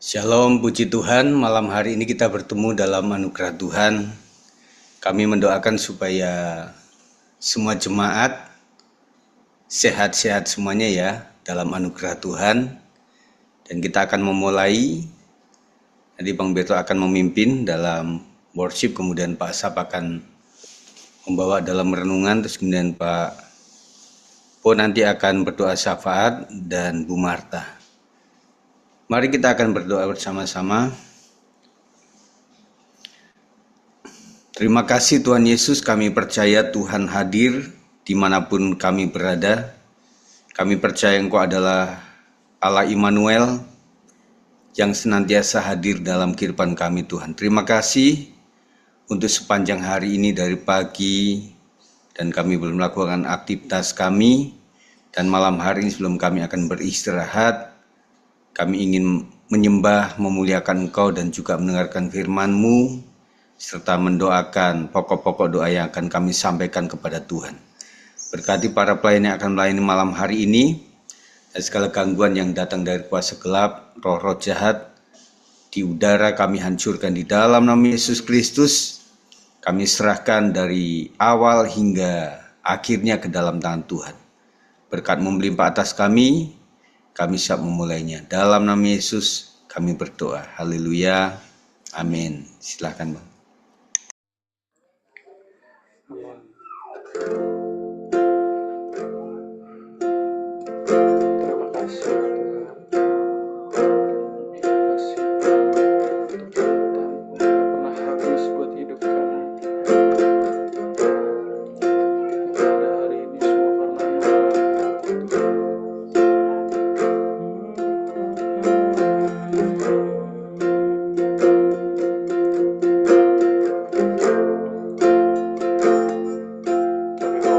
Shalom, puji Tuhan. Malam hari ini kita bertemu dalam anugerah Tuhan. Kami mendoakan supaya semua jemaat sehat-sehat semuanya ya dalam anugerah Tuhan. Dan kita akan memulai. Nanti Bang Beto akan memimpin dalam worship, kemudian Pak Sap akan membawa dalam renungan, terus kemudian Pak Po nanti akan berdoa syafaat dan Bu Marta. Mari kita akan berdoa bersama-sama. Terima kasih Tuhan Yesus, kami percaya Tuhan hadir dimanapun kami berada. Kami percaya Engkau adalah Allah Immanuel yang senantiasa hadir dalam kehidupan kami Tuhan. Terima kasih untuk sepanjang hari ini dari pagi dan kami belum melakukan aktivitas kami. Dan malam hari ini sebelum kami akan beristirahat, kami ingin menyembah, memuliakan Engkau dan juga mendengarkan firman-Mu, serta mendoakan pokok-pokok doa yang akan kami sampaikan kepada Tuhan. Berkati para pelayan yang akan melayani malam hari ini, dan segala gangguan yang datang dari kuasa gelap, roh-roh jahat, di udara kami hancurkan di dalam nama Yesus Kristus. Kami serahkan dari awal hingga akhirnya ke dalam tangan Tuhan. Berkat melimpah atas kami siap memulainya. Dalam nama Yesus kami berdoa. Haleluya. Amin. Silakan Bang. Terima kasih Tuhan. Terima kasih untuk cinta-Mu yang tak pernah habis buat hidup kami. Pada hari ini semua karena Kami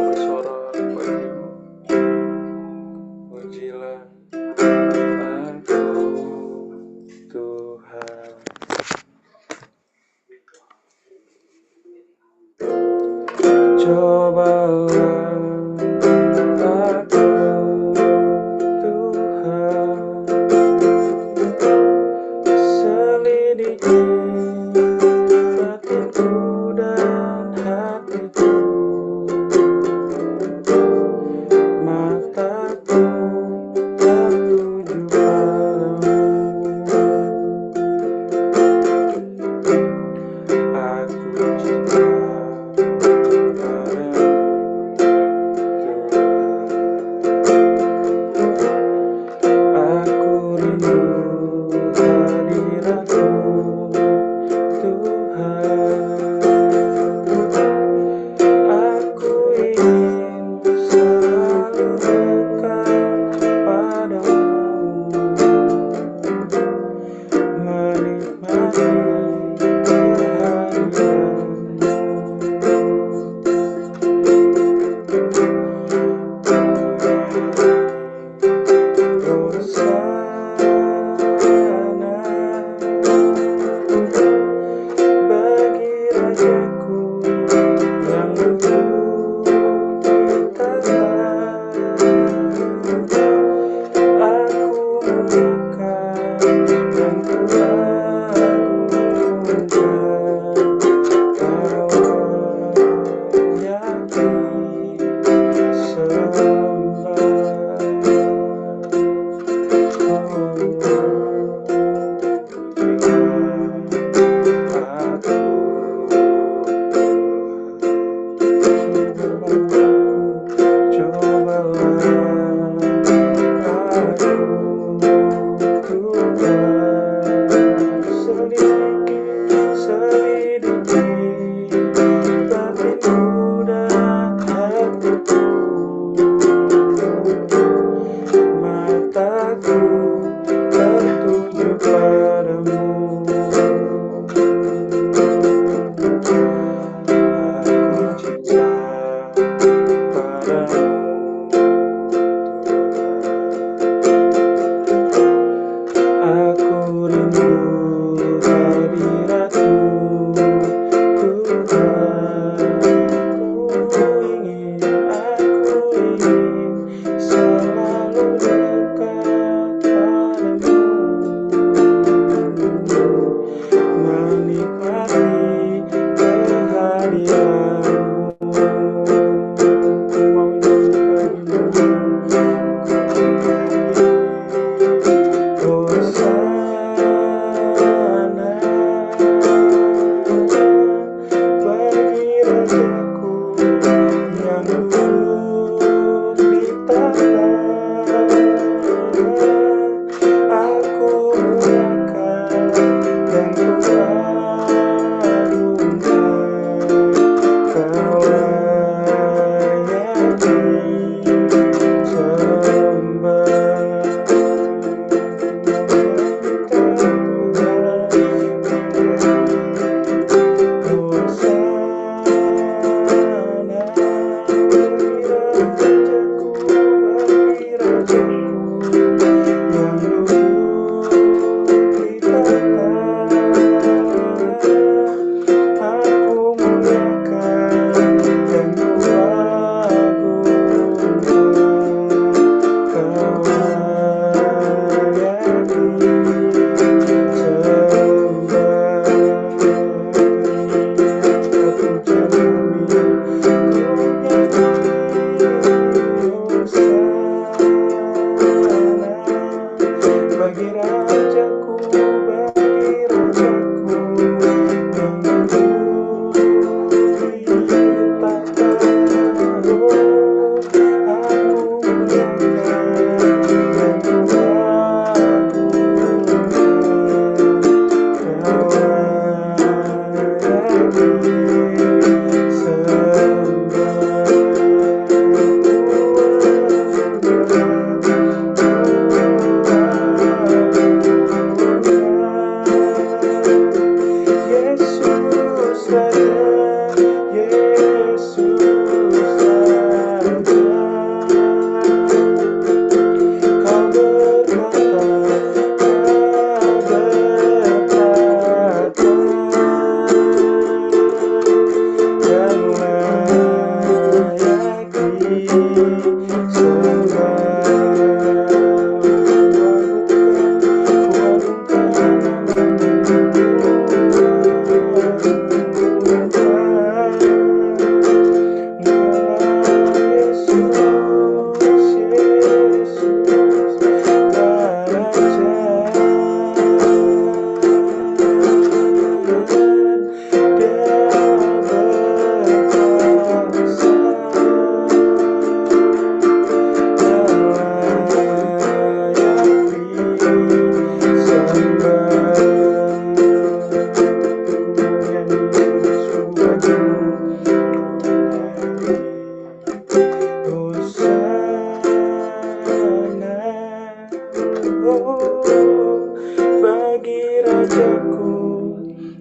Bagi Rajaku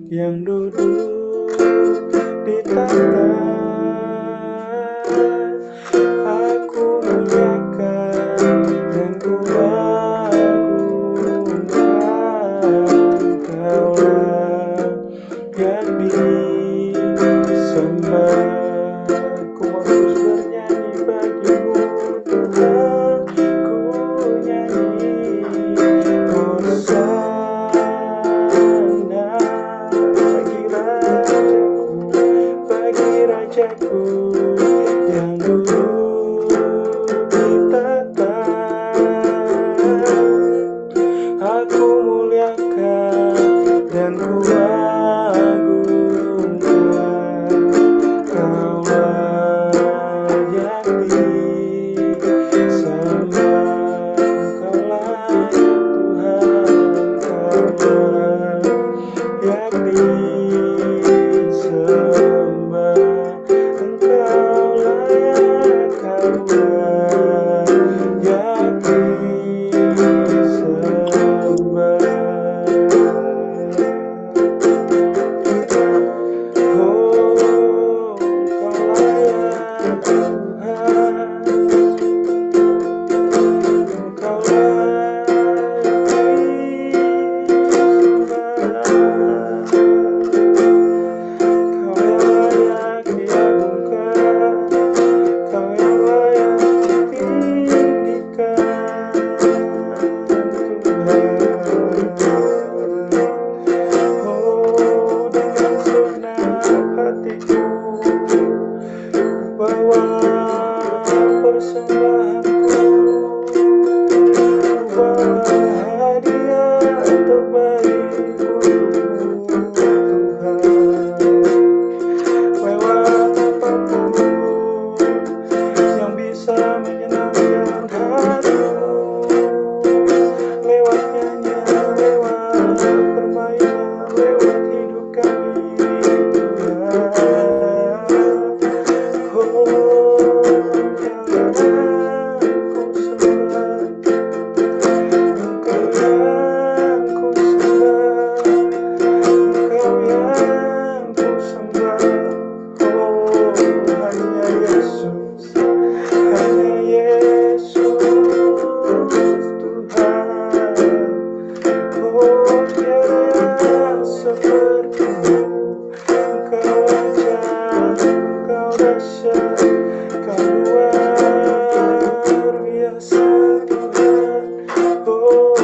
yang duduk di tahta, aku muliakan dan ku agungkan. Kaulah yang disembah. Ku mau terus bernyanyi bagimu Tuhan, ku nyanyi Hosana bagi Rajaku yang duduk di tahta. Aku muliakan dan ku agungkan. Kaulah yang disembah. Kaulah Tuhan, kaulah yang disembah. Engkaulah yang disembah. Oh, Engkaulah yang Tuhan, Engkaulah yang disembah. Kau yang layak diagungkan, Kau yang layak ditinggikan, Tuhan. Oh, dengan segenap hatiku bawa persembahanku, bawa hadiah terbaik untukmu, Tuhan. Lewat apapun yang bisa menyenangkan hatimu, lewat nyanyian, lewat permainan, lewat hidup kami, Tuhan. Oh, jangan ku sembah, Engkau yang ku sembah, Engkau yang ku sembah. Oh, hanya Yesus, hanya Yesus Tuhan. Oh, tiada yang sepertimu. Engkau ajaib, Engkau dahsyat, Kau luar biasa, Tuhan. Oh,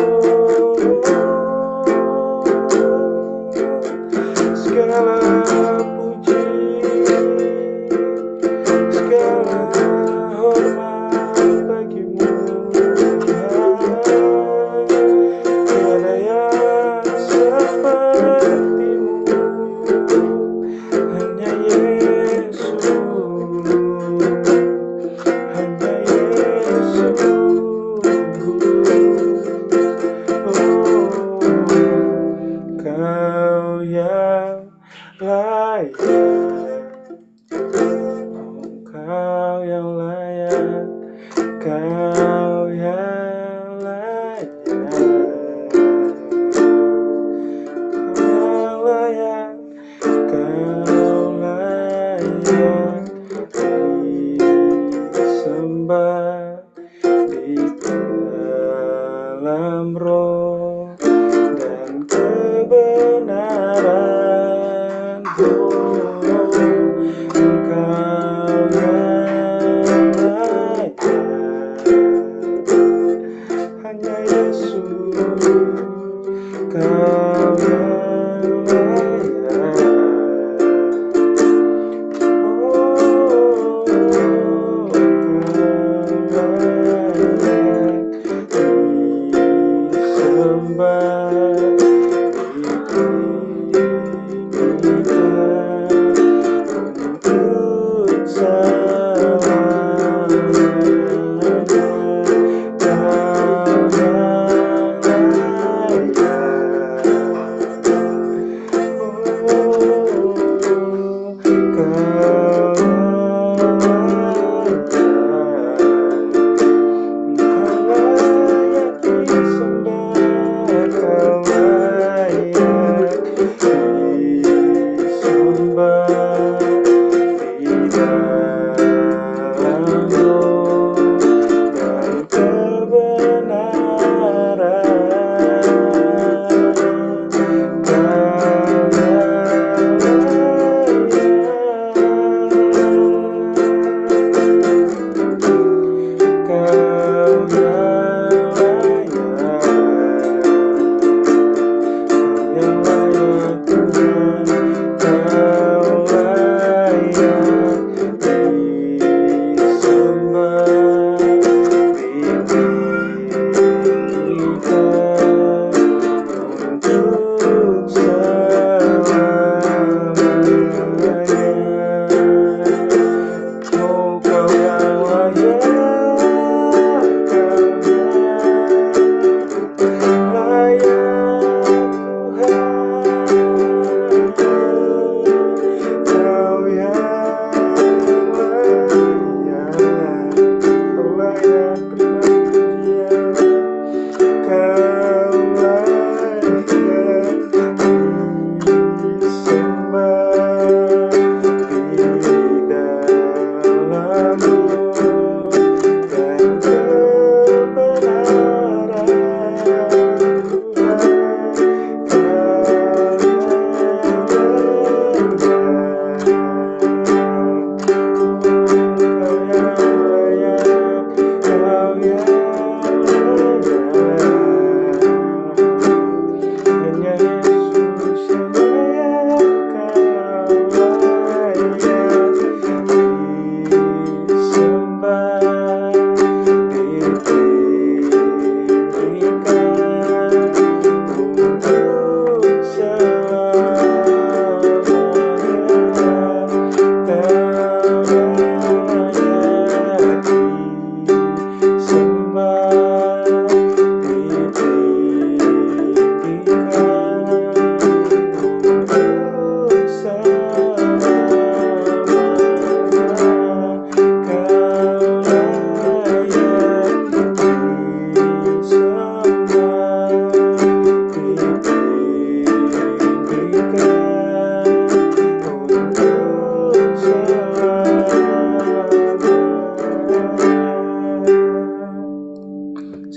segala puji, segala hormat bagimu, Tuhan. Tiada yang sepertimu, hanya Yesus, hanya Yesus. Oh, Kau yang layak, oh, Kau yang layak, Kau yang layak, Kau yang layak, Kau layak disembah di dalam roh dan kebenaran. Oh, Engkau yang layak,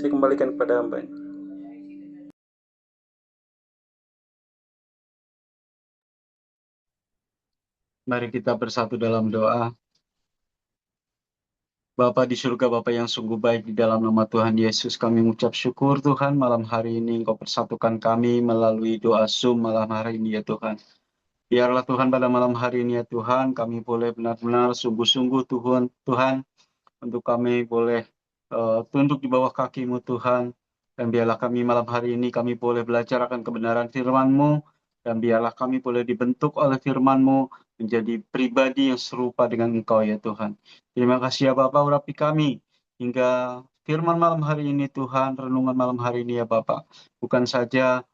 Saya kembalikan kepada hamba. Mari kita bersatu dalam doa. Bapa di surga, Bapa yang sungguh baik, di dalam nama Tuhan Yesus kami mengucap syukur Tuhan, malam hari ini Engkau persatukan kami melalui doa Zoom malam hari ini ya Tuhan. Biarlah Tuhan pada malam hari ini ya Tuhan, kami boleh benar-benar sungguh-sungguh Tuhan, untuk kami boleh tunduk di bawah kaki-Mu Tuhan. Dan biarlah kami malam hari ini kami boleh belajar akan kebenaran firman-Mu. Dan biarlah kami boleh dibentuk oleh firman-Mu menjadi pribadi yang serupa dengan Engkau ya Tuhan. Terima kasih ya Bapak, urapi kami hingga firman malam hari ini Tuhan, renungan malam hari ini ya Bapak. Bukan saja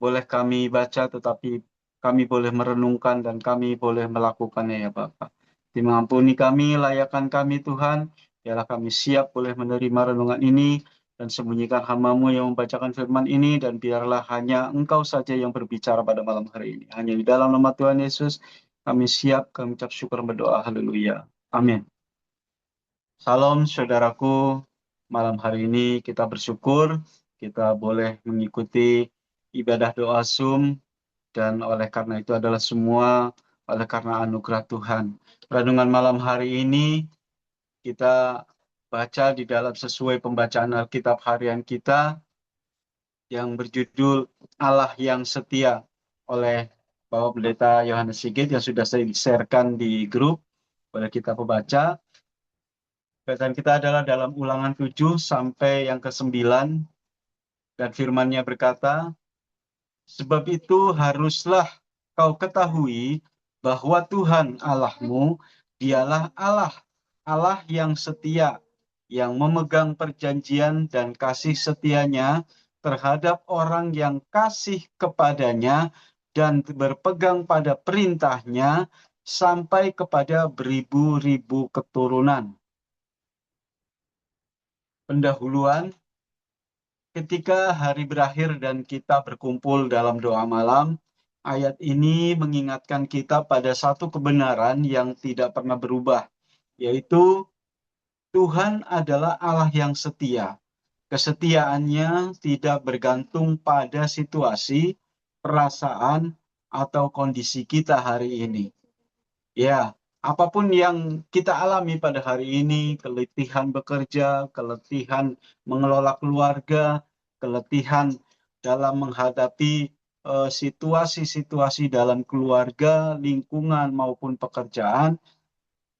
boleh kami baca, tetapi kami boleh merenungkan dan kami boleh melakukannya ya Bapak. Mengampuni kami, layakan kami Tuhan, biarlah kami siap boleh menerima renungan ini, dan sembunyikan hamba-Mu yang membacakan firman ini, dan biarlah hanya Engkau saja yang berbicara pada malam hari ini. Hanya di dalam nama Tuhan Yesus, kami siap, kami ucap syukur berdoa, haleluya. Amin. Salam saudaraku, malam hari ini kita bersyukur, kita boleh mengikuti ibadah doa Zoom, dan oleh karena itu adalah semua oleh karena anugerah Tuhan. Renungan malam hari ini kita baca di dalam sesuai pembacaan Alkitab harian kita yang berjudul Allah yang Setia oleh Bapak Pendeta Yohanes Sigit yang sudah saya sharekan di grup. Boleh kita membaca. Bacaan kita adalah dalam Ulangan 7 sampai yang ke-9, dan firman-Nya berkata, sebab itu haruslah kau ketahui bahwa Tuhan Allahmu, dialah Allah, Allah yang setia, yang memegang perjanjian dan kasih setianya terhadap orang yang kasih kepadanya dan berpegang pada perintahnya sampai kepada beribu-ribu keturunan. Pendahuluan, ketika hari berakhir dan kita berkumpul dalam doa malam, ayat ini mengingatkan kita pada satu kebenaran yang tidak pernah berubah, yaitu Tuhan adalah Allah yang setia. Kesetiaannya tidak bergantung pada situasi, perasaan, atau kondisi kita hari ini. Ya, apapun yang kita alami pada hari ini, keletihan bekerja, keletihan mengelola keluarga, keletihan dalam menghadapi situasi-situasi dalam keluarga, lingkungan, maupun pekerjaan,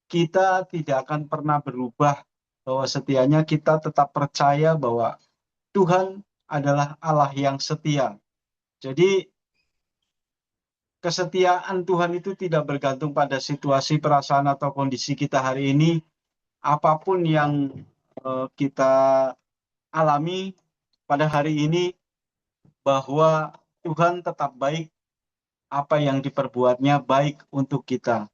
kita tidak akan pernah berubah bahwa setianya kita tetap percaya bahwa Tuhan adalah Allah yang setia. Jadi, kesetiaan Tuhan itu tidak bergantung pada situasi, perasaan, atau kondisi kita hari ini. Apapun yang kita alami pada hari ini, bahwa Tuhan tetap baik, apa yang diperbuatnya baik untuk kita.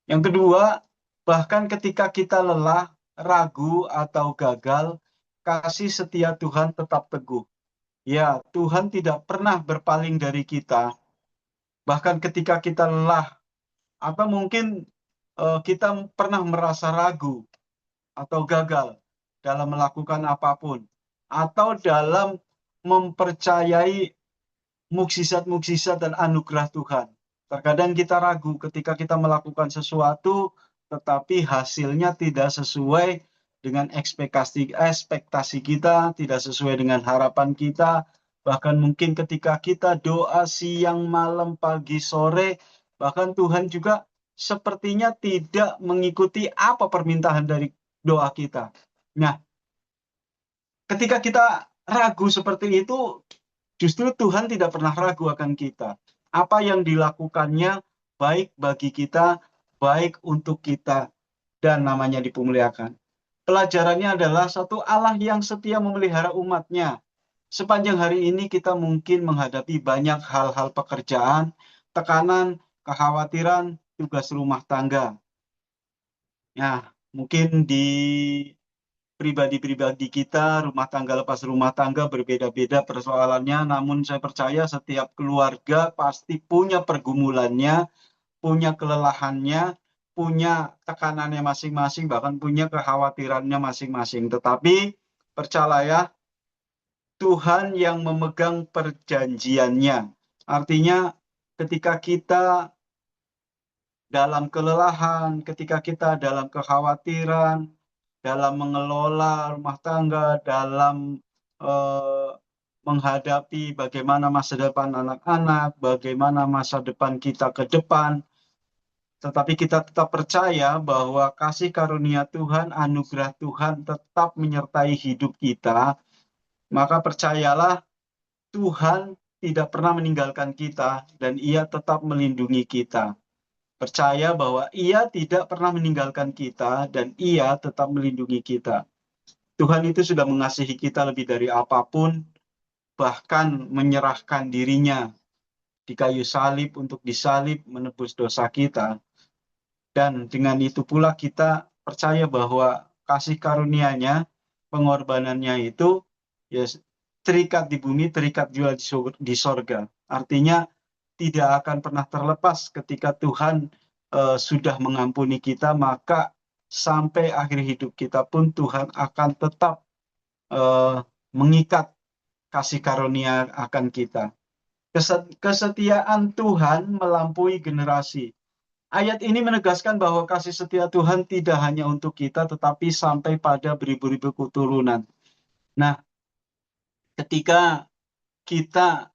Yang kedua, bahkan ketika kita lelah, ragu, atau gagal, kasih setia Tuhan tetap teguh. Ya, Tuhan tidak pernah berpaling dari kita. Bahkan ketika kita lelah, atau mungkin kita pernah merasa ragu atau gagal dalam melakukan apapun, atau dalam mempercayai mukjizat-mukjizat dan anugerah Tuhan. Terkadang kita ragu ketika kita melakukan sesuatu, tetapi hasilnya tidak sesuai dengan ekspektasi kita, tidak sesuai dengan harapan kita. Bahkan mungkin ketika kita doa siang, malam, pagi, sore, bahkan Tuhan juga sepertinya tidak mengikuti apa permintaan dari doa kita. Nah, ketika kita ragu seperti itu, justru Tuhan tidak pernah ragu akan kita. Apa yang dilakukannya baik bagi kita, baik untuk kita, dan namanya dipermuliakan. Pelajarannya adalah satu Allah yang setia memelihara umatnya. Sepanjang hari ini kita mungkin menghadapi banyak hal-hal pekerjaan, tekanan, kekhawatiran, tugas rumah tangga. Nah, mungkin di pribadi-pribadi kita, rumah tangga lepas rumah tangga berbeda-beda persoalannya, namun saya percaya setiap keluarga pasti punya pergumulannya, punya kelelahannya, punya tekanannya masing-masing, bahkan punya kekhawatirannya masing-masing. Tetapi percayalah, Tuhan yang memegang perjanjiannya. Artinya ketika kita dalam kelelahan, ketika kita dalam kekhawatiran, dalam mengelola rumah tangga, dalam eh, menghadapi bagaimana masa depan anak-anak, bagaimana masa depan kita ke depan, tetapi kita tetap percaya bahwa kasih karunia Tuhan, anugerah Tuhan tetap menyertai hidup kita, maka percayalah Tuhan tidak pernah meninggalkan kita dan Ia tetap melindungi kita. Percaya bahwa Ia tidak pernah meninggalkan kita dan Ia tetap melindungi kita. Tuhan itu sudah mengasihi kita lebih dari apapun, bahkan menyerahkan dirinya di kayu salib untuk disalib menebus dosa kita. Dan dengan itu pula kita percaya bahwa kasih karunia-Nya, pengorbanannya itu ya terikat di bumi, terikat juga di sorga. Artinya tidak akan pernah terlepas ketika Tuhan sudah mengampuni kita, maka sampai akhir hidup kita pun Tuhan akan tetap mengikat kasih karunia akan kita. Kesetiaan Tuhan melampaui generasi. Ayat ini menegaskan bahwa kasih setia Tuhan tidak hanya untuk kita, tetapi sampai pada beribu-ribu keturunan. Nah, ketika kita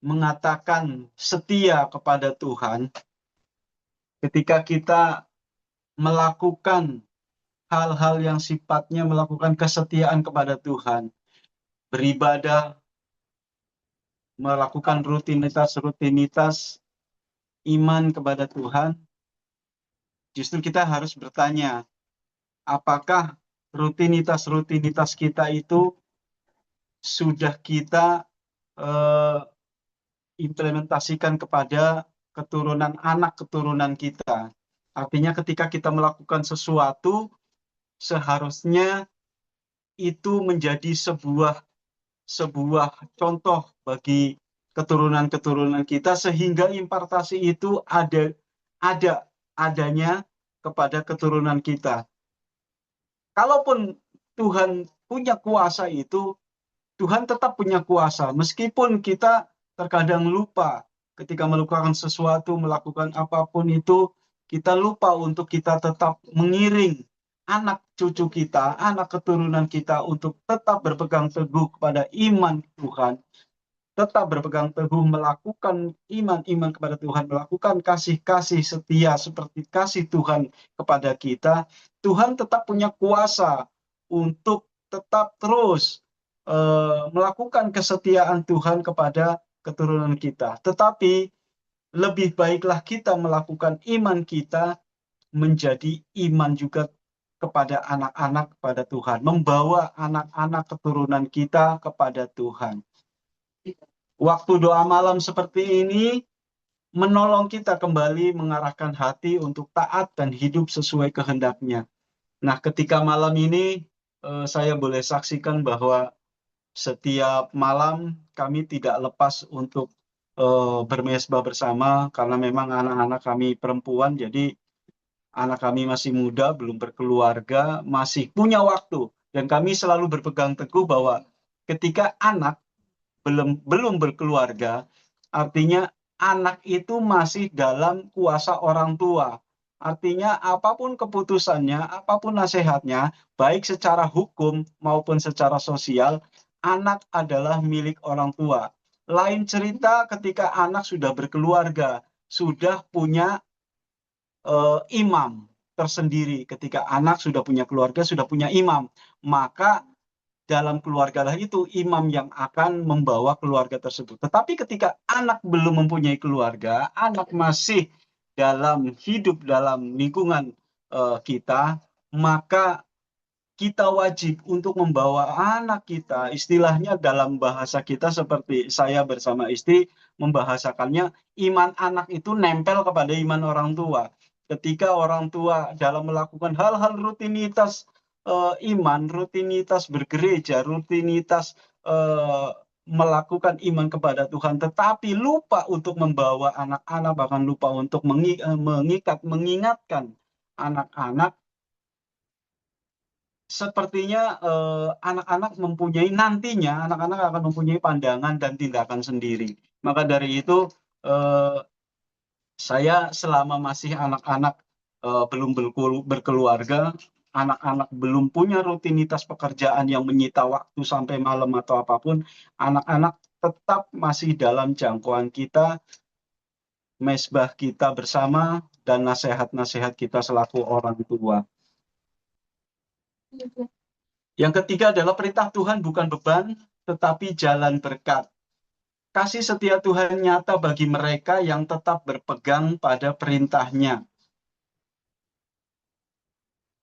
mengatakan setia kepada Tuhan, ketika kita melakukan hal-hal yang sifatnya melakukan kesetiaan kepada Tuhan, beribadah, melakukan rutinitas iman kepada Tuhan, justru kita harus bertanya, apakah rutinitas kita itu sudah kita implementasikan kepada anak keturunan kita. Artinya ketika kita melakukan sesuatu, seharusnya itu menjadi sebuah contoh bagi keturunan kita, sehingga impartasi itu adanya kepada keturunan kita. Kalaupun Tuhan punya kuasa itu, Tuhan tetap punya kuasa, meskipun kita terkadang lupa ketika melakukan sesuatu, melakukan apapun itu, kita lupa untuk kita tetap mengiring anak cucu kita, anak keturunan kita untuk tetap berpegang teguh kepada iman Tuhan, tetap berpegang teguh melakukan iman kepada Tuhan, melakukan kasih setia seperti kasih Tuhan kepada kita. Tuhan tetap punya kuasa untuk tetap terus melakukan kesetiaan Tuhan kepada keturunan kita. Tetapi lebih baiklah kita melakukan iman kita menjadi iman juga kepada anak-anak kepada Tuhan, membawa anak-anak keturunan kita kepada Tuhan. Waktu doa malam seperti ini menolong kita kembali mengarahkan hati untuk taat dan hidup sesuai kehendak-Nya. Nah, ketika malam ini saya boleh saksikan bahwa setiap malam kami tidak lepas untuk bermesbah bersama, karena memang anak-anak kami perempuan, jadi anak kami masih muda, belum berkeluarga, masih punya waktu. Dan kami selalu berpegang teguh bahwa ketika anak belum berkeluarga, artinya anak itu masih dalam kuasa orang tua. Artinya apapun keputusannya, apapun nasihatnya, baik secara hukum maupun secara sosial, anak adalah milik orang tua. Lain cerita ketika anak sudah berkeluarga, sudah punya imam tersendiri. Ketika anak sudah punya keluarga, sudah punya imam, maka dalam keluarga lah itu imam yang akan membawa keluarga tersebut. Tetapi ketika anak belum mempunyai keluarga, anak masih hidup dalam lingkungan kita, maka kita wajib untuk membawa anak kita, istilahnya dalam bahasa kita seperti saya bersama istri membahasakannya, iman anak itu nempel kepada iman orang tua. Ketika orang tua dalam melakukan hal-hal rutinitas iman, rutinitas bergereja, rutinitas melakukan iman kepada Tuhan, tetapi lupa untuk membawa anak-anak, bahkan lupa untuk mengingatkan anak-anak, sepertinya anak-anak nantinya anak-anak akan mempunyai pandangan dan tindakan sendiri. Maka dari itu eh, saya selama masih anak-anak belum berkeluarga, anak-anak belum punya rutinitas pekerjaan yang menyita waktu sampai malam atau apapun, anak-anak tetap masih dalam jangkauan kita, mesbah kita bersama, dan nasihat-nasihat kita selaku orang tua. Yang ketiga adalah perintah Tuhan bukan beban, tetapi jalan berkat. Kasih setia Tuhan nyata bagi mereka yang tetap berpegang pada perintahnya.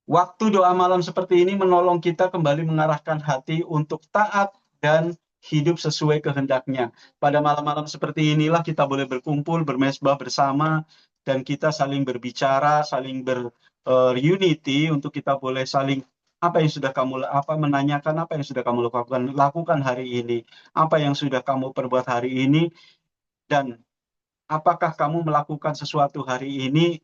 Waktu doa malam seperti ini menolong kita kembali mengarahkan hati untuk taat dan hidup sesuai kehendaknya. Pada malam-malam seperti inilah kita boleh berkumpul, bermesbah bersama, dan kita saling berbicara, saling berunity untuk kita boleh saling menanyakan apa yang sudah kamu lakukan hari ini, apa yang sudah kamu perbuat hari ini, dan apakah kamu melakukan sesuatu hari ini,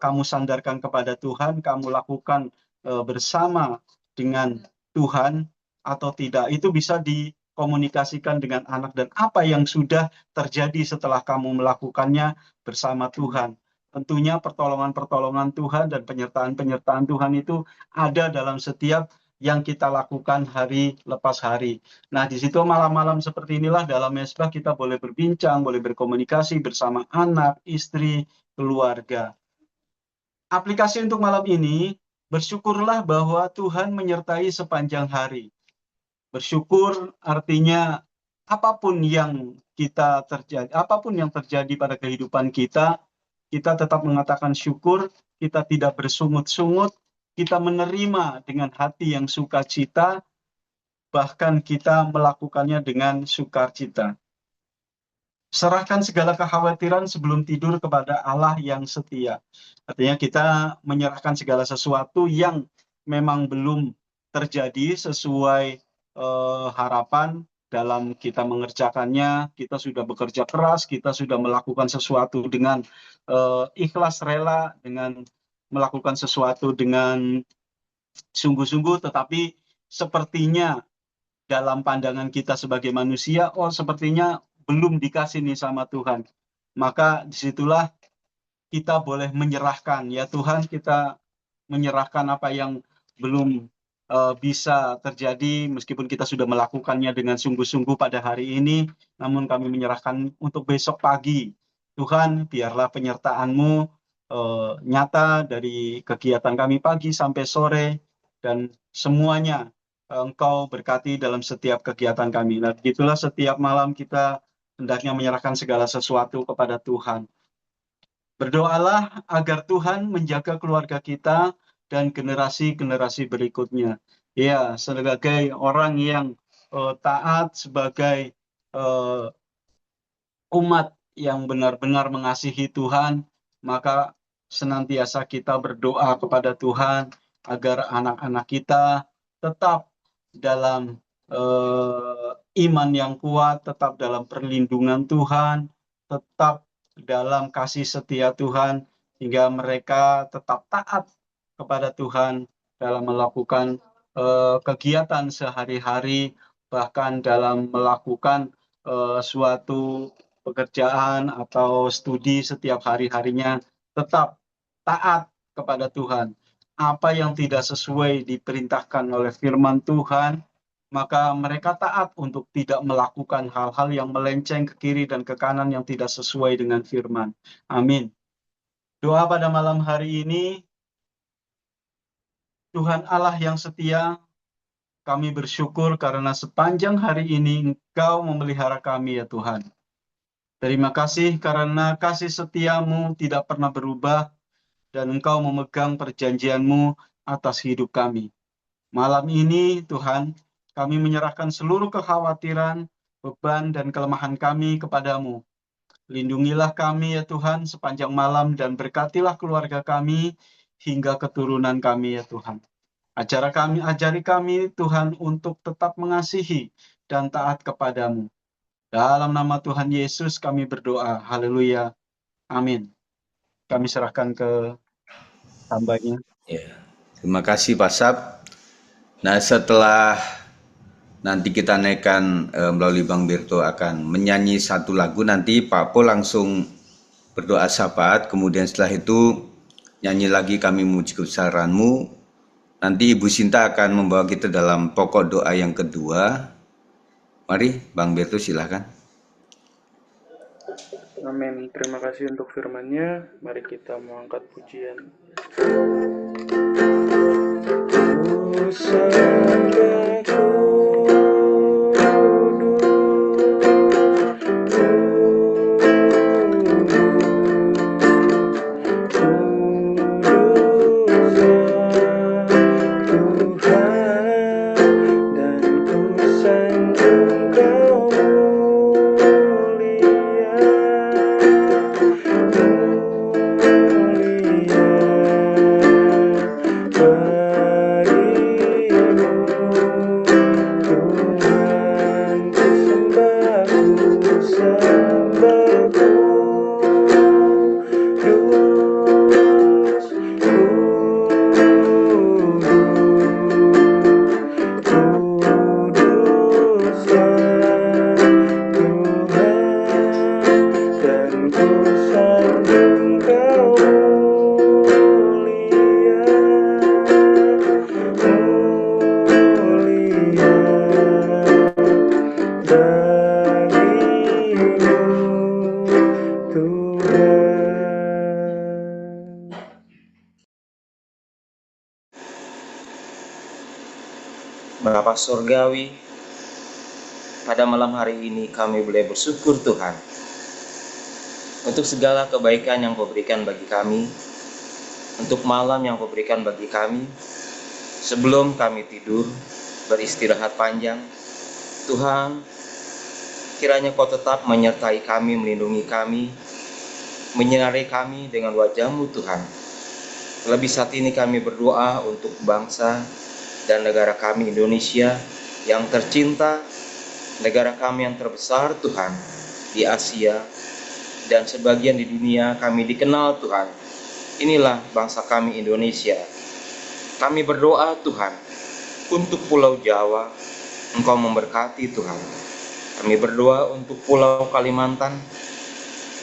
kamu sandarkan kepada Tuhan, kamu lakukan bersama dengan Tuhan atau tidak. Itu bisa dikomunikasikan dengan anak, dan apa yang sudah terjadi setelah kamu melakukannya bersama Tuhan. Tentunya pertolongan-pertolongan Tuhan dan penyertaan-penyertaan Tuhan itu ada dalam setiap yang kita lakukan hari lepas hari. Nah, di situ malam-malam seperti inilah dalam mesbah kita boleh berbincang, boleh berkomunikasi bersama anak, istri, keluarga. Aplikasi untuk malam ini, bersyukurlah bahwa Tuhan menyertai sepanjang hari. Bersyukur artinya apapun yang apapun yang terjadi pada kehidupan kita, kita tetap mengatakan syukur, kita tidak bersungut-sungut, kita menerima dengan hati yang sukacita, bahkan kita melakukannya dengan sukacita. Serahkan segala kekhawatiran sebelum tidur kepada Allah yang setia. Artinya kita menyerahkan segala sesuatu yang memang belum terjadi sesuai harapan dalam kita mengerjakannya. Kita sudah bekerja keras, kita sudah melakukan sesuatu dengan ikhlas rela, dengan melakukan sesuatu dengan sungguh-sungguh, tetapi sepertinya dalam pandangan kita sebagai manusia, sepertinya belum dikasih nih sama Tuhan. Maka disitulah kita boleh menyerahkan, ya Tuhan, kita menyerahkan apa yang belum bisa terjadi, meskipun kita sudah melakukannya dengan sungguh-sungguh pada hari ini, namun kami menyerahkan untuk besok pagi. Tuhan, biarlah penyertaan-Mu nyata dari kegiatan kami pagi sampai sore, dan semuanya Engkau berkati dalam setiap kegiatan kami. Nah, begitulah setiap malam kita hendaknya menyerahkan segala sesuatu kepada Tuhan. Berdoalah agar Tuhan menjaga keluarga kita dan generasi-generasi berikutnya. Ya, sebagai orang yang taat, sebagai umat yang benar-benar mengasihi Tuhan, maka senantiasa kita berdoa kepada Tuhan agar anak-anak kita tetap dalam iman yang kuat, tetap dalam perlindungan Tuhan, tetap dalam kasih setia Tuhan, hingga mereka tetap taat kepada Tuhan dalam melakukan kegiatan sehari-hari, bahkan dalam melakukan suatu pekerjaan atau studi setiap hari-harinya, tetap taat kepada Tuhan. Apa yang tidak sesuai diperintahkan oleh firman Tuhan, maka mereka taat untuk tidak melakukan hal-hal yang melenceng ke kiri dan ke kanan yang tidak sesuai dengan firman. Amin. Doa pada malam hari ini, Tuhan Allah yang setia, kami bersyukur karena sepanjang hari ini Engkau memelihara kami, ya Tuhan. Terima kasih karena kasih setiamu tidak pernah berubah, dan Engkau memegang perjanjianmu atas hidup kami. Malam ini, Tuhan, kami menyerahkan seluruh kekhawatiran, beban, dan kelemahan kami kepadamu. Lindungilah kami, ya Tuhan, sepanjang malam, dan berkatilah keluarga kami hingga keturunan kami, ya Tuhan. Ajari kami, Tuhan, untuk tetap mengasihi dan taat kepadamu. Dalam nama Tuhan Yesus kami berdoa. Haleluya. Amin. Kami serahkan ke hambanya. Ya. Terima kasih Pak Sab. Nah, setelah nanti kita naikkan melalui Bang Berto akan menyanyi satu lagu, nanti Pak Po langsung berdoa syafaat, kemudian setelah itu nyanyi lagi Kami Memuji Kebesaran-Mu. Nanti Ibu Sinta akan membawa kita dalam pokok doa yang kedua. Mari Bang Berto silahkan. Amin. Terima kasih untuk firman-Nya. Mari kita mengangkat pujian. Ku sangat Bapa Surgawi, pada malam hari ini kami boleh bersyukur Tuhan untuk segala kebaikan yang Kau berikan bagi kami, untuk malam yang Kau berikan bagi kami, sebelum kami tidur, beristirahat panjang. Tuhan, kiranya Kau tetap menyertai kami, melindungi kami, menyinari kami dengan wajah-Mu Tuhan. Lebih saat ini kami berdoa untuk bangsa dan negara kami Indonesia yang tercinta, negara kami yang terbesar Tuhan di Asia dan sebagian di dunia kami dikenal Tuhan. Inilah bangsa kami Indonesia. Kami berdoa Tuhan untuk Pulau Jawa, Engkau memberkati Tuhan. Kami berdoa untuk Pulau Kalimantan,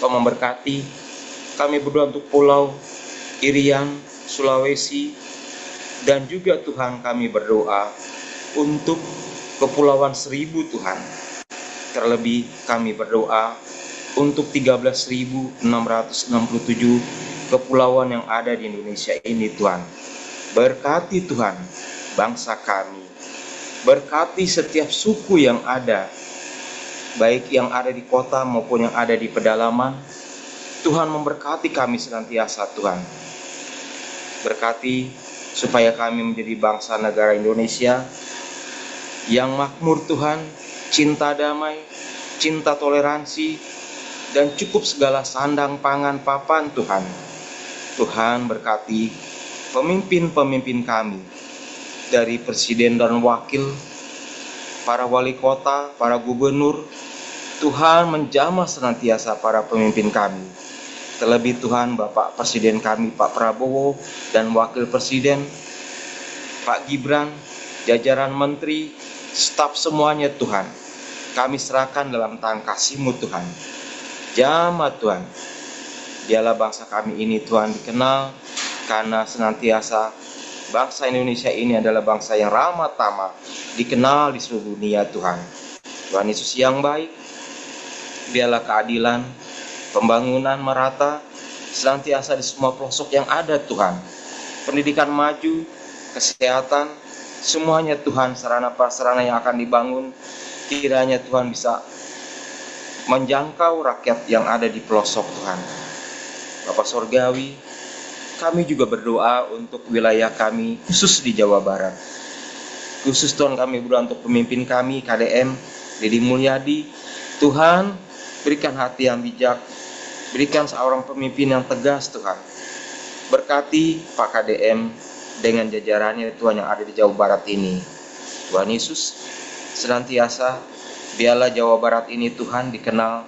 Engkau memberkati. Kami berdoa untuk Pulau Irian, Sulawesi, dan juga Tuhan kami berdoa untuk Kepulauan Seribu Tuhan. Terlebih kami berdoa untuk 13.667 kepulauan yang ada di Indonesia ini Tuhan. Berkati Tuhan bangsa kami. Berkati setiap suku yang ada, baik yang ada di kota maupun yang ada di pedalaman. Tuhan memberkati kami senantiasa Tuhan. Berkati supaya kami menjadi bangsa negara Indonesia yang makmur Tuhan, cinta damai, cinta toleransi, dan cukup segala sandang pangan papan Tuhan. Tuhan berkati pemimpin-pemimpin kami, dari presiden dan wakil, para wali kota, para gubernur. Tuhan menjamah senantiasa para pemimpin kami. Terlebih Tuhan Bapak Presiden kami Pak Prabowo dan Wakil Presiden Pak Gibran, jajaran menteri, staf semuanya Tuhan. Kami serahkan dalam tangan kasih-Mu Tuhan. Jamah Tuhan. Biarlah bangsa kami ini Tuhan dikenal karena senantiasa bangsa Indonesia ini adalah bangsa yang ramah tamah, dikenal di seluruh dunia Tuhan. Tuhan Yesus yang baik, biarlah keadilan, pembangunan merata senantiasa di semua pelosok yang ada Tuhan. Pendidikan maju, kesehatan, semuanya Tuhan, sarana prasarana yang akan dibangun, kiranya Tuhan bisa menjangkau rakyat yang ada di pelosok Tuhan. Bapa Surgawi, kami juga berdoa untuk wilayah kami, khusus di Jawa Barat. Khusus Tuhan kami berdoa untuk pemimpin kami, KDM, Deddy Mulyadi. Tuhan, berikan hati yang bijak, berikan seorang pemimpin yang tegas Tuhan. Berkati Pak KDM dengan jajarannya Tuhan yang ada di Jawa Barat ini. Tuhan Yesus, senantiasa biarlah Jawa Barat ini Tuhan dikenal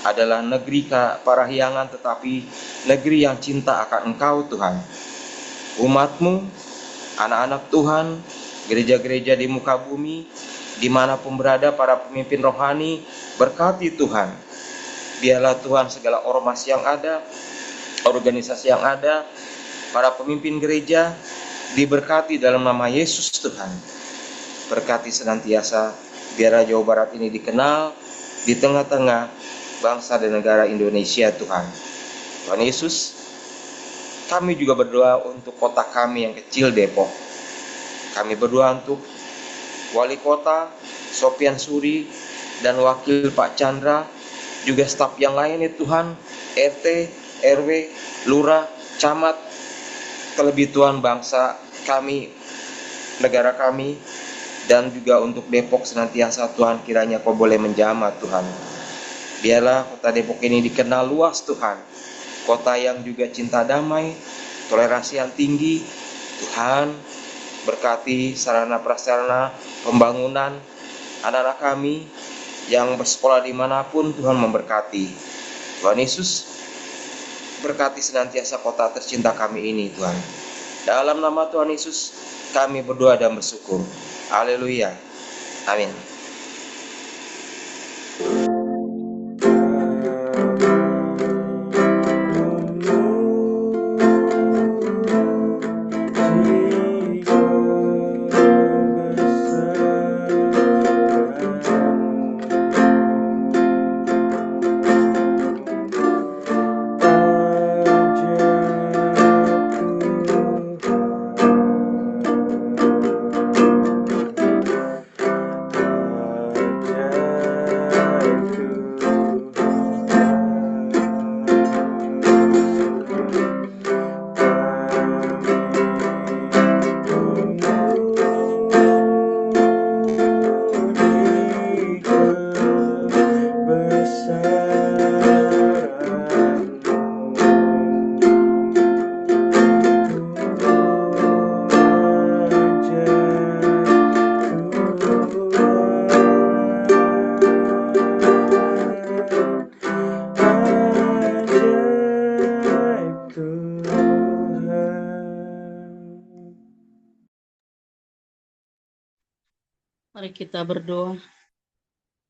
adalah negeri parahyangan, tetapi negeri yang cinta akan Engkau Tuhan. Umat-Mu, anak-anak Tuhan, gereja-gereja di muka bumi, dimanapun berada para pemimpin rohani, berkati Tuhan. Biarlah Tuhan segala ormas yang ada, organisasi yang ada, para pemimpin gereja diberkati dalam nama Yesus Tuhan. Berkati senantiasa, biarlah Jawa Barat ini dikenal di tengah-tengah bangsa dan negara Indonesia Tuhan. Tuhan Yesus, kami juga berdoa untuk kota kami yang kecil Depok. Kami berdoa untuk Wali Kota Sopian Suri dan Wakil Pak Chandra, juga staf yang lain ya Tuhan, RT, RW, Lurah, Camat, terlebih Tuhan bangsa kami, negara kami, dan juga untuk Depok senantiasa Tuhan kiranya Kau boleh menjamah Tuhan. Biarlah kota Depok ini dikenal luas Tuhan, kota yang juga cinta damai, toleransi yang tinggi. Tuhan berkati sarana prasarana pembangunan anak-anak kami yang bersekolah dimanapun, Tuhan memberkati. Tuhan Yesus, berkati senantiasa kota tercinta kami ini Tuhan. Dalam nama Tuhan Yesus kami berdoa dan bersyukur. Haleluya. Amin. Mari kita berdoa.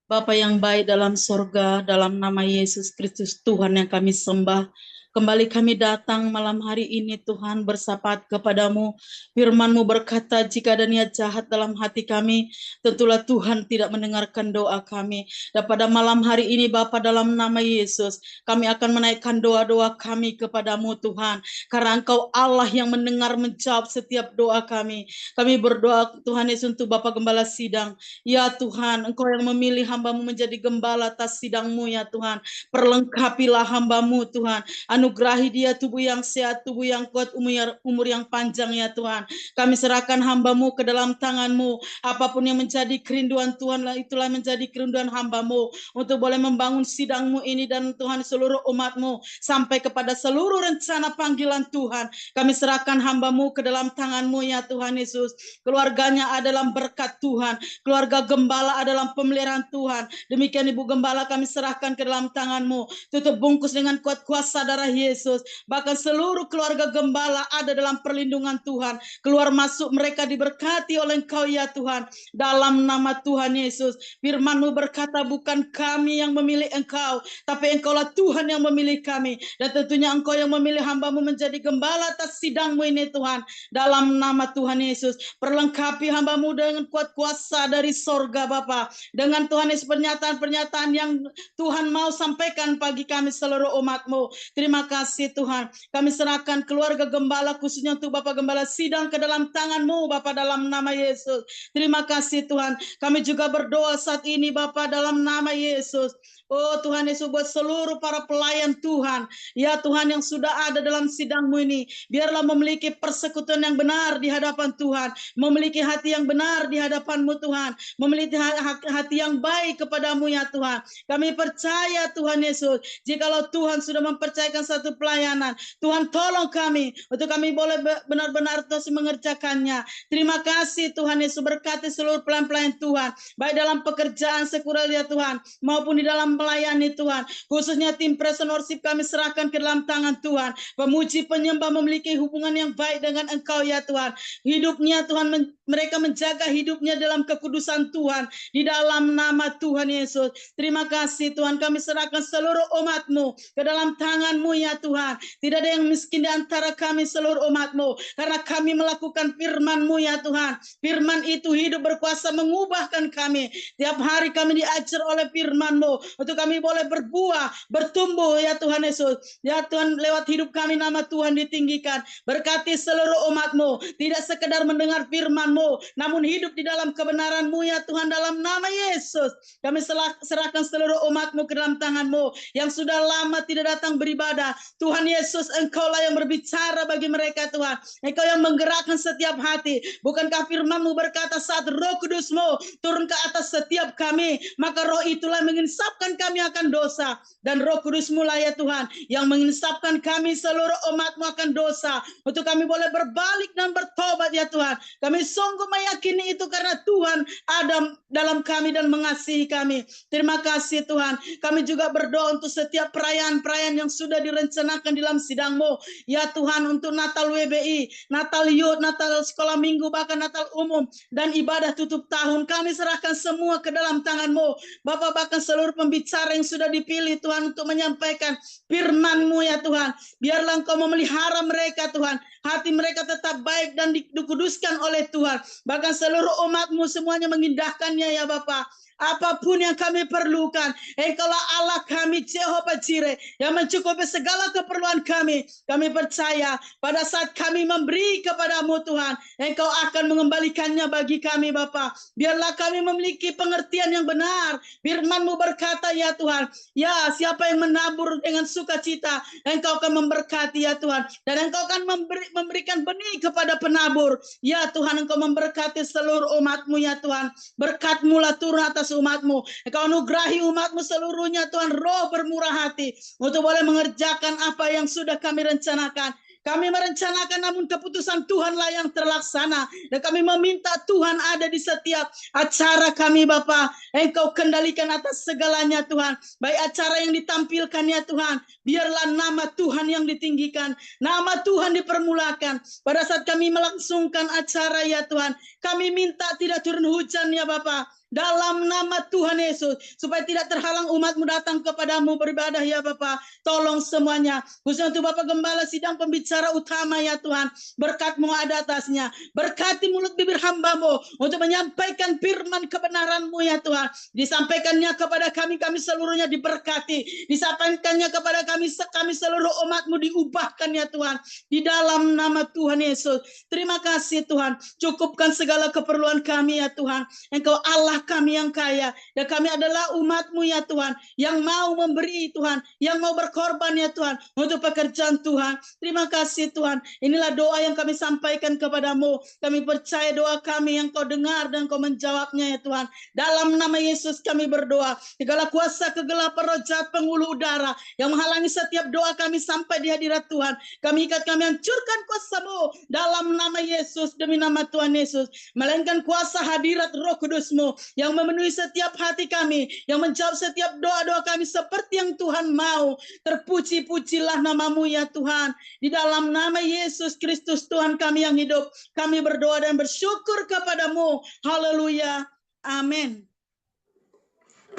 Bapa yang baik dalam sorga, dalam nama Yesus Kristus Tuhan yang kami sembah, kembali kami datang malam hari ini Tuhan bersapat kepadamu. Firman-Mu berkata, jika ada niat jahat dalam hati kami, tentulah Tuhan tidak mendengarkan doa kami. Dan pada malam hari ini Bapa dalam nama Yesus, kami akan menaikkan doa-doa kami kepadamu Tuhan. Karena Engkau Allah yang mendengar menjawab setiap doa kami. Kami berdoa Tuhan Yesus untuk Bapak Gembala Sidang. Ya Tuhan, Engkau yang memilih hamba-Mu menjadi gembala atas sidang-Mu ya Tuhan. Perlengkapilah hamba-Mu Tuhan. Anugerahi dia tubuh yang sehat, tubuh yang kuat, umur yang panjang ya Tuhan. Kami serahkan hamba-Mu ke dalam tangan-Mu. Apapun yang menjadi kerinduan Tuhan, itulah menjadi kerinduan hamba-Mu. Untuk boleh membangun sidang-Mu ini dan Tuhan seluruh umat-Mu. Sampai kepada seluruh rencana panggilan Tuhan. Kami serahkan hamba-Mu ke dalam tangan-Mu ya Tuhan Yesus. Keluarganya adalah berkat Tuhan. Keluarga gembala adalah pemeliharaan Tuhan. Demikian Ibu Gembala kami serahkan ke dalam tangan-Mu. Tutup bungkus dengan kuat kuasa darah Yesus. Bahkan seluruh keluarga gembala ada dalam perlindungan Tuhan. Keluar masuk mereka diberkati oleh Engkau ya Tuhan. Dalam nama Tuhan Yesus. Firman-Mu berkata, bukan kami yang memilih Engkau, tapi Engkaulah Tuhan yang memilih kami. Dan tentunya Engkau yang memilih hamba-Mu menjadi gembala atas sidang-Mu ini Tuhan. Dalam nama Tuhan Yesus. Perlengkapi hamba-Mu dengan kuat kuasa dari sorga Bapa. Dengan Tuhan Yesus pernyataan-pernyataan yang Tuhan mau sampaikan bagi kami seluruh umat-Mu. Terima kasih Tuhan. Kami serahkan keluarga gembala khususnya untuk Bapak Gembala Sidang ke dalam tangan-Mu Bapa dalam nama Yesus. Terima kasih Tuhan. Kami juga berdoa saat ini Bapa dalam nama Yesus. Oh Tuhan Yesus, buat seluruh para pelayan Tuhan, ya Tuhan yang sudah ada dalam sidang-Mu ini, biarlah memiliki persekutuan yang benar di hadapan Tuhan, memiliki hati yang benar di hadapan-Mu Tuhan, memiliki hati yang baik kepadamu ya Tuhan. Kami percaya Tuhan Yesus, jikalau Tuhan sudah mempercayakan satu pelayanan. Tuhan tolong kami untuk kami boleh benar-benar terus mengerjakannya. Terima kasih Tuhan Yesus, berkati seluruh pelayan-pelayan Tuhan, baik dalam pekerjaan sekuler ya Tuhan, maupun di dalam melayani Tuhan. Khususnya tim Present Worship kami serahkan ke dalam tangan Tuhan. Pemuji penyembah memiliki hubungan yang baik dengan Engkau ya Tuhan. Hidupnya Tuhan, mereka menjaga hidupnya dalam kekudusan Tuhan, di dalam nama Tuhan Yesus. Terima kasih Tuhan, kami serahkan seluruh umat-Mu ke dalam tangan-Mu ya Tuhan. Tidak ada yang miskin di antara kami seluruh umat-Mu, karena kami melakukan firman-Mu ya Tuhan. Firman itu hidup berkuasa mengubahkan kami. Tiap hari kami diajar oleh firman-Mu untuk kami boleh berbuah, bertumbuh ya Tuhan Yesus. Ya Tuhan, lewat hidup kami nama Tuhan ditinggikan. Berkati seluruh umat-Mu, tidak sekedar mendengar firman-Mu, namun hidup di dalam kebenaran-Mu ya Tuhan, dalam nama Yesus. Kami serahkan seluruh umat-Mu ke dalam tangan-Mu yang sudah lama tidak datang beribadah. Tuhan Yesus, Engkau-lah yang berbicara bagi mereka Tuhan. Engkau yang menggerakkan setiap hati. Bukankah firman-Mu berkata saat Roh Kudus-Mu turun ke atas setiap kami, maka Roh itulah menginsapkan kami akan dosa. Dan Roh Kudus-Mu lah ya Tuhan yang menginsapkan kami seluruh umat-Mu akan dosa, untuk kami boleh berbalik dan bertobat ya Tuhan. Kami sungguh meyakini itu karena Tuhan ada dalam kami dan mengasihi kami. Terima kasih Tuhan. Kami juga berdoa untuk setiap perayaan-perayaan yang sudah direncanakan dalam sidang-Mu ya Tuhan, untuk Natal WBI, Natal Youth, Natal Sekolah Minggu, bahkan Natal Umum dan ibadah tutup tahun. Kami serahkan semua ke dalam tangan-Mu Bapak, bahkan seluruh pembicara yang sudah dipilih Tuhan untuk menyampaikan firman-Mu ya Tuhan. Biarlah Engkau memelihara mereka Tuhan, hati mereka tetap baik dan dikuduskan oleh Tuhan. Bahkan seluruh umat-Mu semuanya mengindahkannya ya Bapak. Apapun yang kami perlukan, Engkaulah Allah kami, Jehovah Jireh, yang mencukupi segala keperluan kami. Kami percaya pada saat kami memberi kepadamu Tuhan, Engkau akan mengembalikannya bagi kami Bapa. Biarlah kami memiliki pengertian yang benar. Firman-Mu berkata ya Tuhan, ya siapa yang menabur dengan sukacita, Engkau akan memberkati ya Tuhan. Dan Engkau akan memberikan benih kepada penabur. Ya Tuhan, Engkau memberkati seluruh umat-Mu ya Tuhan. Berkat-Mu lah turun atas umat-Mu. Engkau anugerahi umat-Mu seluruhnya Tuhan, roh bermurah hati untuk boleh mengerjakan apa yang sudah kami rencanakan. Kami merencanakan namun keputusan Tuhanlah yang terlaksana. Dan kami meminta Tuhan ada di setiap acara kami Bapa. Engkau kendalikan atas segalanya Tuhan. Baik acara yang ditampilkan ya Tuhan, biarlah nama Tuhan yang ditinggikan, nama Tuhan dipermulakan. Pada saat kami melangsungkan acara ya Tuhan, kami minta tidak turun hujan ya Bapa. Dalam nama Tuhan Yesus, supaya tidak terhalang umat-Mu datang kepadamu beribadah ya Bapa. Tolong semuanya, khususnya untuk Bapak Gembala sidang pembicara utama ya Tuhan. Berkat-Mu ada atasnya. Berkati mulut bibir hamba-Mu untuk menyampaikan firman kebenaran-Mu ya Tuhan. Disampaikannya kepada kami, kami seluruhnya diberkati. Disampaikannya kepada kami seluruh umat-Mu diubahkan ya Tuhan. Di dalam nama Tuhan Yesus. Terima kasih Tuhan. Cukupkan segala keperluan kami ya Tuhan. Engkau Allah kami yang kaya, dan kami adalah umat-Mu ya Tuhan, yang mau memberi Tuhan, yang mau berkorban ya Tuhan, untuk pekerjaan Tuhan. Terima kasih Tuhan. Inilah doa yang kami sampaikan kepadamu. Kami percaya doa kami yang Kau dengar dan Kau menjawabnya ya Tuhan. Dalam nama Yesus kami berdoa. Segala kuasa kegelapan roh jahat penghulu udara yang menghalangi setiap doa kami sampai di hadirat Tuhan, kami ikat, kami hancurkan kuasa-Mu dalam nama Yesus, demi nama Tuhan Yesus. Melainkan kuasa hadirat Roh Kudus-Mu yang memenuhi setiap hati kami, yang menjawab setiap doa-doa kami seperti yang Tuhan mau. Terpuji-pujilah nama-Mu ya Tuhan. Di dalam nama Yesus Kristus Tuhan kami yang hidup, kami berdoa dan bersyukur kepadamu. Haleluya. Amin.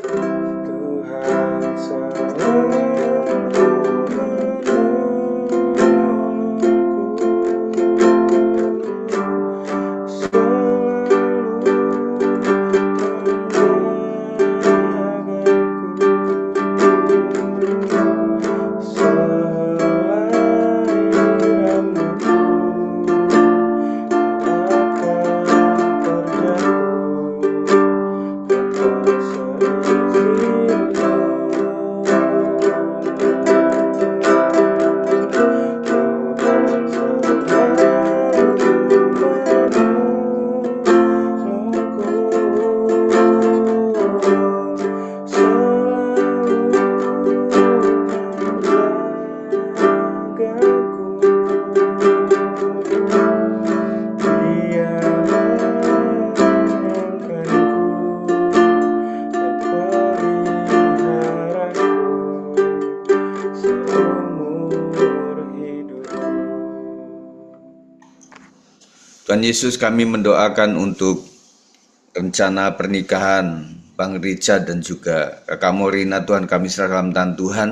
Tuhan selalu Tuhan Yesus, kami mendoakan untuk rencana pernikahan Bang Richard dan juga Kakak Morina. Tuhan, kami serahkan dalam tangan Tuhan.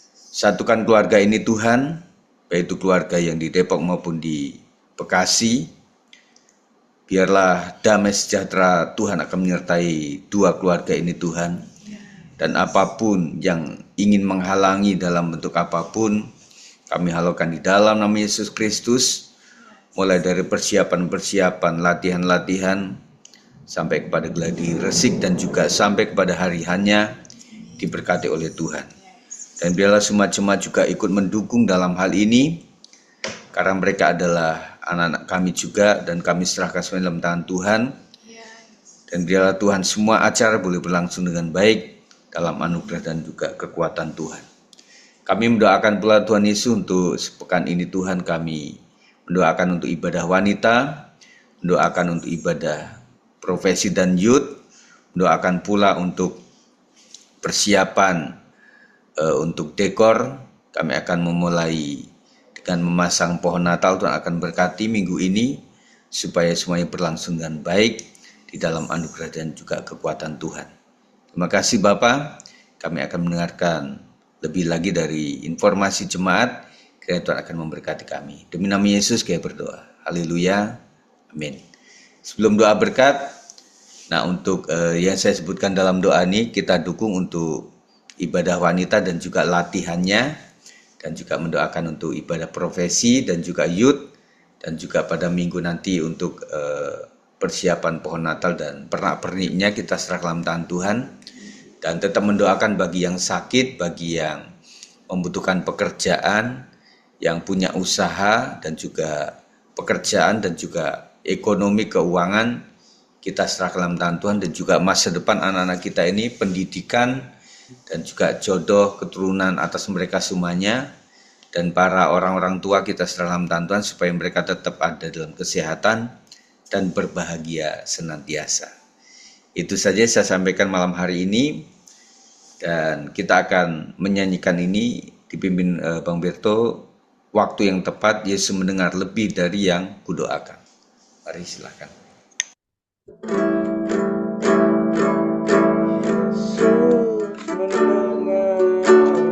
Satukan keluarga ini Tuhan, baik itu keluarga yang di Depok maupun di Bekasi. Biarlah damai sejahtera Tuhan akan menyertai dua keluarga ini Tuhan. Dan apapun yang ingin menghalangi dalam bentuk apapun, kami halalkan di dalam nama Yesus Kristus. Mulai dari persiapan-persiapan, latihan-latihan, sampai kepada gladi resik dan juga sampai kepada hari hanya diberkati oleh Tuhan. Dan biarlah semua jemaat juga ikut mendukung dalam hal ini, karena mereka adalah anak-anak kami juga dan kami serahkan semua dalam tangan Tuhan. Dan biarlah Tuhan semua acara boleh berlangsung dengan baik dalam anugerah dan juga kekuatan Tuhan. Kami mendoakan pula Tuhan Yesus untuk sepekan ini Tuhan, kami mendoakan untuk ibadah wanita, mendoakan untuk ibadah profesi dan youth, mendoakan pula untuk persiapan untuk dekor. Kami akan memulai dengan memasang pohon Natal. Tuhan akan berkati minggu ini supaya semuanya berlangsung dengan baik di dalam anugerah dan juga kekuatan Tuhan. Terima kasih Bapak, kami akan mendengarkan lebih lagi dari informasi jemaat. Kiranya Tuhan akan memberkati kami. Demi nama Yesus kami berdoa. Haleluya. Amin. Sebelum doa berkat, nah untuk yang saya sebutkan dalam doa ini, kita dukung untuk ibadah wanita dan juga latihannya, dan juga mendoakan untuk ibadah profesi dan juga youth, dan juga pada minggu nanti untuk persiapan pohon Natal dan pernak-perniknya kita serah dalam tangan Tuhan. Dan tetap mendoakan bagi yang sakit, bagi yang membutuhkan pekerjaan, yang punya usaha dan juga pekerjaan dan juga ekonomi keuangan, kita serah dalam tangan Tuhan. Dan juga masa depan anak-anak kita ini, pendidikan dan juga jodoh keturunan atas mereka semuanya, dan para orang-orang tua kita serah dalam tangan Tuhan supaya mereka tetap ada dalam kesehatan dan berbahagia senantiasa. Itu saja saya sampaikan malam hari ini, dan kita akan menyanyikan ini dipimpin Bang Berto, waktu yang tepat Yesus mendengar lebih dari yang kudoakan. Mari silakan. Yesus mendengar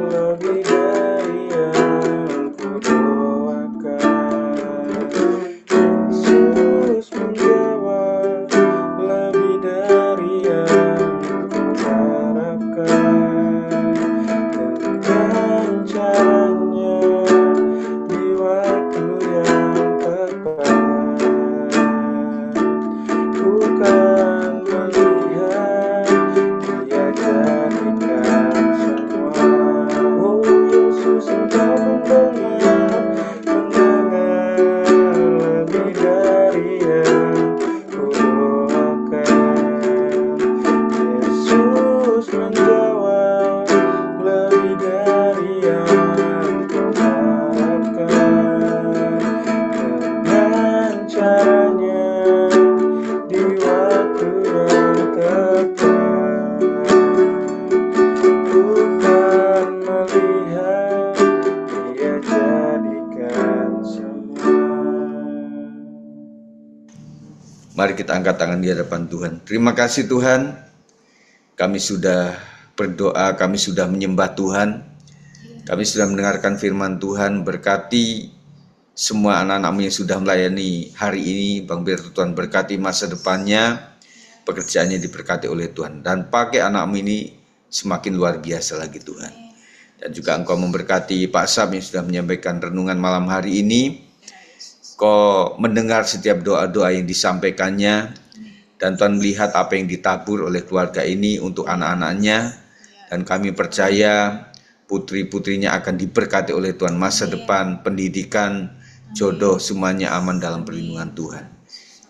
lebih dari yang kudoakan. Yesus menjawab lebih dari yang kuharapkan. Dengan caranya di waktu yang tepat. Bukan melihat, Dia jadikan semua. Oh Yesus, Engkau mendengar lebih dari yang kudoakan. Yesus menjawab lebih dari yang kuharapkan. Dengan caranya di waktu yang tepat. Bukan melihat, Dia jadikan semua. Mari kita angkat tangan di hadapan Tuhan. Terima kasih Tuhan, kami sudah berdoa, kami sudah menyembah Tuhan, kami sudah mendengarkan firman Tuhan. Berkati semua anak-anakmu yang sudah melayani hari ini. Bang Berto, Tuhan berkati masa depannya, pekerjaannya diberkati oleh Tuhan, dan pakai anakmu ini semakin luar biasa lagi Tuhan. Dan juga Engkau memberkati Pak Sam yang sudah menyampaikan renungan malam hari ini. Kau mendengar setiap doa-doa yang disampaikannya, dan Tuhan melihat apa yang ditabur oleh keluarga ini untuk anak-anaknya. Dan kami percaya putri-putrinya akan diberkati oleh Tuhan, masa depan, pendidikan, jodoh, semuanya aman dalam perlindungan Tuhan.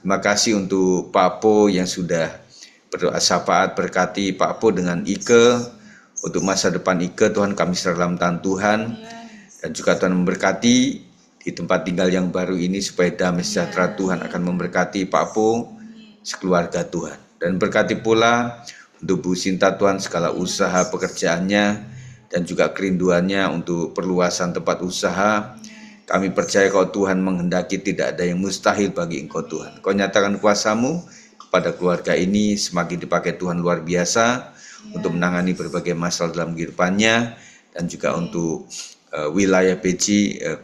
Terima kasih untuk Pak Po yang sudah berdoa syafaat. Berkati Pak Po dengan Ike, untuk masa depan Ike Tuhan kami serah dalam tangan Tuhan. Dan juga Tuhan memberkati di tempat tinggal yang baru ini, supaya damai sejahtera Tuhan akan memberkati Pak Po, sekeluarga Tuhan. Dan berkati pula untuk Bu Sinta Tuhan, segala usaha pekerjaannya dan juga kerinduannya untuk perluasan tempat usaha. Kami percaya kalau Tuhan menghendaki tidak ada yang mustahil bagi Engkau Tuhan. Kau nyatakan kuasa-Mu kepada keluarga ini semakin dipakai Tuhan luar biasa untuk menangani berbagai masalah dalam kehidupannya dan juga untuk wilayah PJ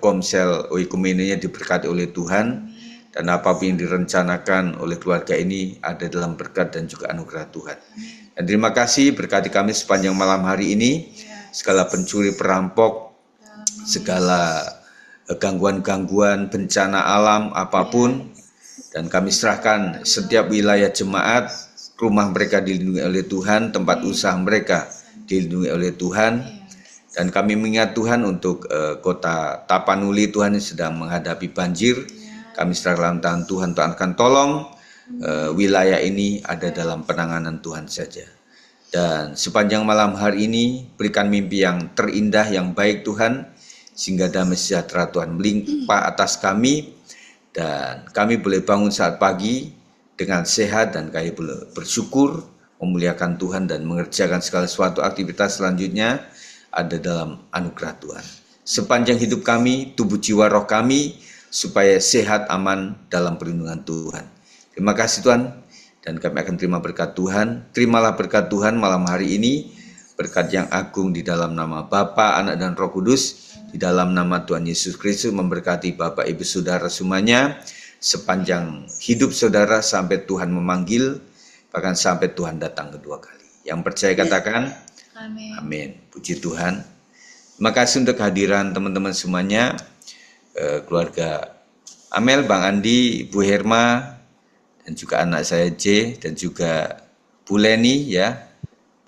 Komsel Oikumenenya diberkati oleh Tuhan dan apapun yang direncanakan oleh keluarga ini ada dalam berkat dan juga anugerah Tuhan. Dan terima kasih berkati kami sepanjang malam hari ini, segala pencuri perampok, segala gangguan-gangguan bencana alam apapun, dan kami serahkan setiap wilayah jemaat, rumah mereka dilindungi oleh Tuhan, tempat usaha mereka dilindungi oleh Tuhan. Dan kami mengingat Tuhan untuk kota Tapanuli, Tuhan yang sedang menghadapi banjir. Kami serahkan tangan Tuhan, Tuhan akan tolong wilayah ini ada dalam penanganan Tuhan saja. Dan sepanjang malam hari ini berikan mimpi yang terindah, yang baik Tuhan, sehingga damai sejahtera Tuhan melimpah atas kami. Dan kami boleh bangun saat pagi dengan sehat dan kami boleh bersyukur, memuliakan Tuhan dan mengerjakan segala sesuatu aktivitas selanjutnya ada dalam anugerah Tuhan. Sepanjang hidup kami, tubuh jiwa roh kami, supaya sehat aman dalam perlindungan Tuhan. Terima kasih Tuhan, dan kami akan terima berkat Tuhan. Terimalah berkat Tuhan malam hari ini, berkat yang agung di dalam nama Bapa, Anak, dan Roh Kudus, di dalam nama Tuhan Yesus Kristus memberkati Bapak Ibu Saudara semuanya, sepanjang hidup saudara sampai Tuhan memanggil, bahkan sampai Tuhan datang kedua kali. Yang percaya katakan, Amin. amin. Puji Tuhan. Terima kasih untuk kehadiran teman-teman semuanya, keluarga Amel, Bang Andi, Bu Herma, dan juga anak saya J, dan juga Bu Leni ya,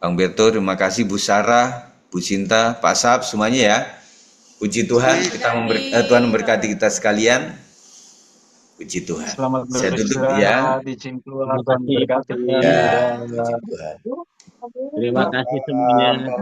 Bang Berto, terima kasih Bu Sarah, Bu Sinta, Pak Sab, semuanya ya. Puji Tuhan, Tuhan memberkati kita sekalian. Puji Tuhan. Selamat Saya tutup ya. beristirahat, izin keluar, Tuhan berkati. Ya, puji Tuhan. Terima kasih semuanya.